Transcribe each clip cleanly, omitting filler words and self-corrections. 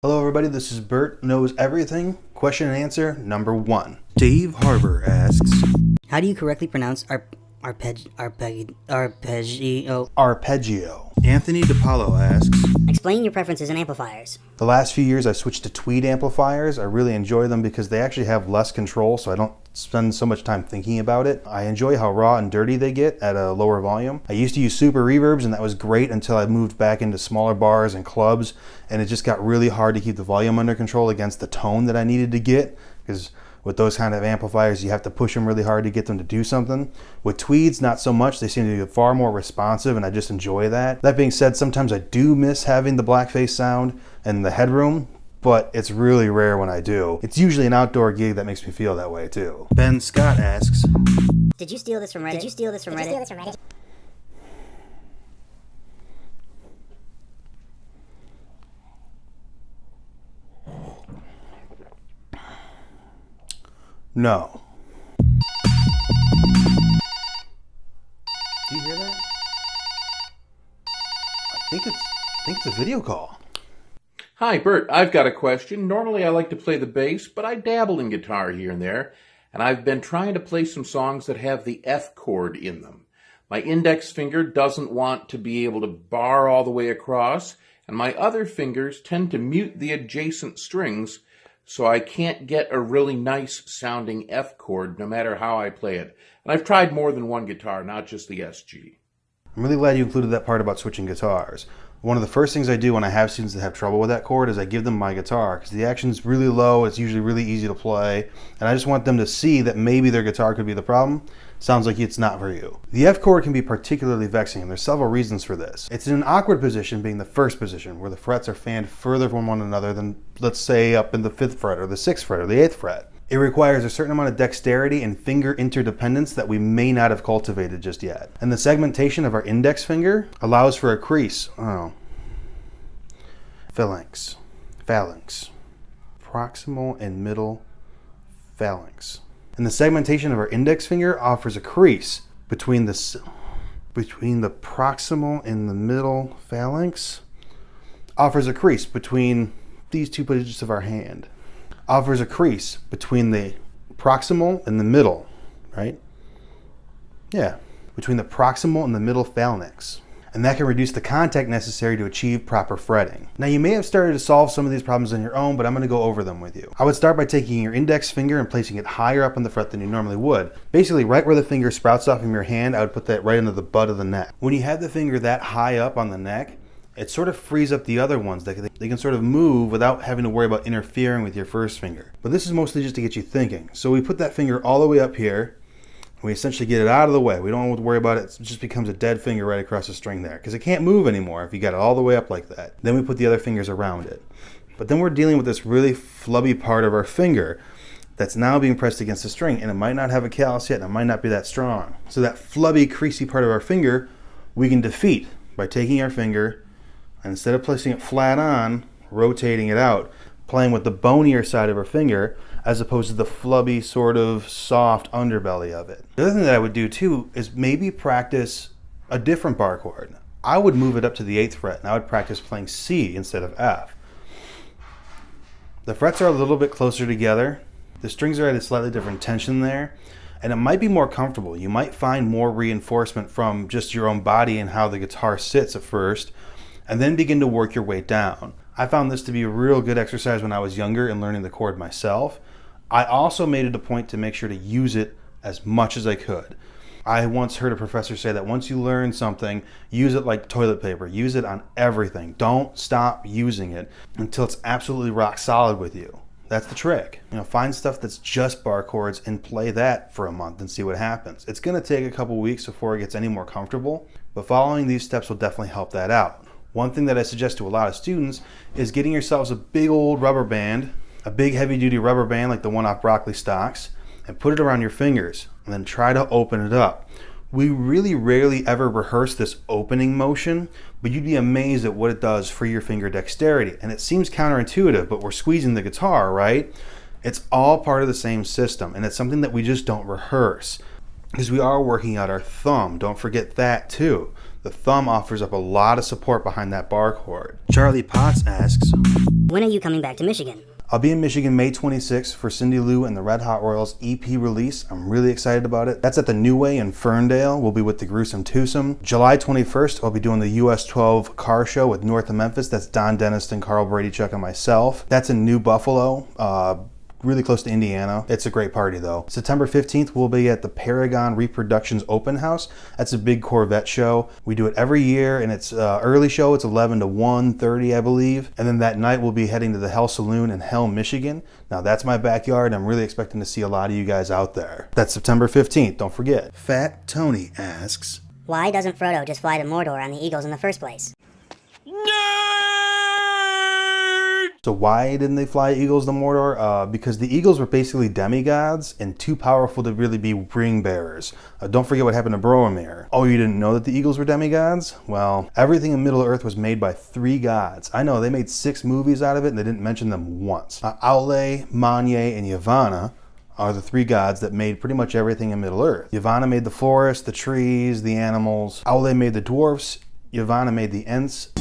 Hello everybody, this is Bert Knows Everything. Question and answer number 1. Dave Harbor asks, how do you correctly pronounce arpeggio? Arpeggio. Anthony DePaulo asks, explain your preferences in amplifiers. the last few years I switched to tweed amplifiers. I really enjoy them because they actually have less control, so I don't spend so much time thinking about it. I enjoy how raw and dirty they get at a lower volume. I used to use super reverbs and that was great until I moved back into smaller bars and clubs, and it just got really hard to keep the volume under control against the tone that I needed to get, because with those kind of amplifiers you have to push them really hard to get them to do something. With tweeds, not so much. They seem to be far more responsive and I just enjoy that. That being said, sometimes I do miss having the blackface sound and the headroom, but it's really rare when I do. It's usually an outdoor gig that makes me feel that way too. Ben Scott asks, Did you steal this from Reddit? no. Do you hear that? I think it's a video call. Hi, Bert. I've got a question. Normally I like to play the bass, but I dabble in guitar here and there, and I've been trying to play some songs that have the F chord in them. My index finger doesn't want to be able to bar all the way across, and my other fingers tend to mute the adjacent strings, so I can't get a really nice sounding F chord no matter how I play it. And I've tried more than one guitar, not just the SG. I'm really glad you included that part about switching guitars. One of the first things I do when I have students that have trouble with that chord is I give them my guitar, because the action's really low, it's usually really easy to play, and I just want them to see that maybe their guitar could be the problem. Sounds like it's not for you. The F chord can be particularly vexing, and there's several reasons for this. It's in an awkward position, being the first position, where the frets are fanned further from one another than, let's say, up in the 5th fret or the 6th fret or the 8th fret. It requires a certain amount of dexterity and finger interdependence that we may not have cultivated just yet. And the segmentation of our index finger allows for a crease. Phalanx. Proximal and middle phalanx. And the segmentation of our index finger offers a crease between the proximal and the middle phalanx. Offers a crease between these two digits of our hand. Offers a crease between the proximal and the middle, right? Yeah, between the proximal and the middle phalanx. And that can reduce the contact necessary to achieve proper fretting. Now you may have started to solve some of these problems on your own, but I'm going to go over them with you. I would start by taking your index finger and placing it higher up on the fret than you normally would. Basically right where the finger sprouts off from your hand, I would put that right into the butt of the neck. When you have the finger that high up on the neck, it sort of frees up the other ones. They can sort of move without having to worry about interfering with your first finger. But this is mostly just to get you thinking. So we put that finger all the way up here, and we essentially get it out of the way. We don't have to worry about it. It just becomes a dead finger right across the string there, because it can't move anymore if you got it all the way up like that. Then we put the other fingers around it. But then we're dealing with this really flubby part of our finger that's now being pressed against the string, and it might not have a callus yet, and it might not be that strong. So that flubby, creasy part of our finger, we can defeat by taking our finger, and instead of placing it flat on, rotating it out, playing with the bonier side of our finger, as opposed to the flubby, sort of soft underbelly of it. The other thing that I would do too is maybe practice a different bar chord. I would move it up to the 8th fret, and I would practice playing C instead of F. The frets are a little bit closer together. The strings are at a slightly different tension there, and it might be more comfortable. You might find more reinforcement from just your own body and how the guitar sits at first, and then begin to work your way down. I found this to be a real good exercise when I was younger and learning the chord myself. I also made it a point to make sure to use it as much as I could. I once heard a professor say that once you learn something, use it like toilet paper. Use it on everything. Don't stop using it until it's absolutely rock solid with you. That's the trick. Find stuff that's just bar chords and play that for a month and see what happens. It's going to take a couple weeks before it gets any more comfortable, but following these steps will definitely help that out. One thing that I suggest to a lot of students is getting yourselves a big old rubber band, a big heavy duty rubber band like the one off Broccoli Stocks, and put it around your fingers and then try to open it up. We really rarely ever rehearse this opening motion, but you'd be amazed at what it does for your finger dexterity. And it seems counterintuitive, but we're squeezing the guitar, right? It's all part of the same system, and it's something that we just don't rehearse because we are working out our thumb. Don't forget that too. The thumb offers up a lot of support behind that bar chord. Charlie Potts asks, When are you coming back to Michigan? I'll be in Michigan May 26th for Cindy Lou and the Red Hot Royals EP release. I'm really excited about it. That's at the New Way in Ferndale. We'll be with the Gruesome Twosome. July 21st, I'll be doing the US 12 car show with North of Memphis. That's Don Denniston, Carl Brady, Chuck, and myself. That's in New Buffalo. Really close to Indiana. It's a great party though. September 15th, we'll be at the Paragon Reproductions Open House. That's a big Corvette show. We do it every year, and it's early show. It's 11 to 1:30, I believe. And then that night, we'll be heading to the Hell Saloon in Hell, Michigan. Now that's my backyard. I'm really expecting to see a lot of you guys out there. That's September 15th. Don't forget. Fat Tony asks, Why doesn't Frodo just fly to Mordor on the Eagles in the first place? so why didn't they fly eagles to Mordor? Because the eagles were basically demigods and too powerful to really be ring bearers. Don't forget what happened to Boromir. Oh, you didn't know that the eagles were demigods? Well, everything in Middle-earth was made by 3 gods. I know, they made 6 movies out of it and they didn't mention them once. Aule, Manye, and Yavanna are the 3 gods that made pretty much everything in Middle-earth. Yavanna made the forest, the trees, the animals. Aule made the dwarfs. Yavanna made the Ents.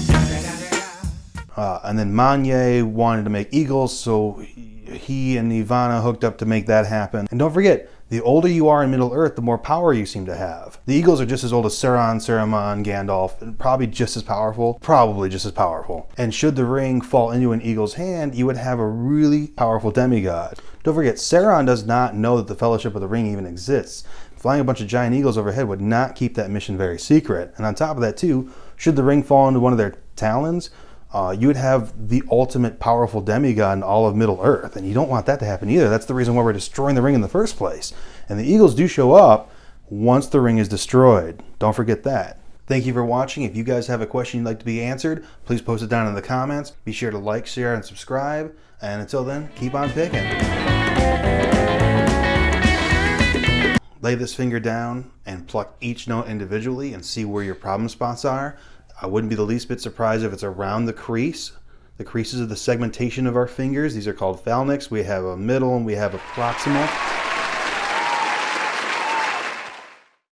And then Manye wanted to make eagles, so he and Ivana hooked up to make that happen. And don't forget, the older you are in Middle-earth, the more power you seem to have. The eagles are just as old as Sauron, Saruman, Gandalf, and probably just as powerful. Probably just as powerful. And should the ring fall into an eagle's hand, you would have a really powerful demigod. Don't forget, Sauron does not know that the Fellowship of the Ring even exists. Flying a bunch of giant eagles overhead would not keep that mission very secret. And on top of that too, should the ring fall into one of their talons, you would have the ultimate powerful demigod in all of Middle-earth, and you don't want that to happen either. That's the reason why we're destroying the ring in the first place. And the eagles do show up once the ring is destroyed. Don't forget that. Thank you for watching. If you guys have a question you'd like to be answered, please post it down in the comments. Be sure to like, share, and subscribe. And until then, keep on picking. Lay this finger down and pluck each note individually and see where your problem spots are. I wouldn't be the least bit surprised if it's around the crease. The creases of the segmentation of our fingers. These are called phalanx. We have a middle and we have a proximal.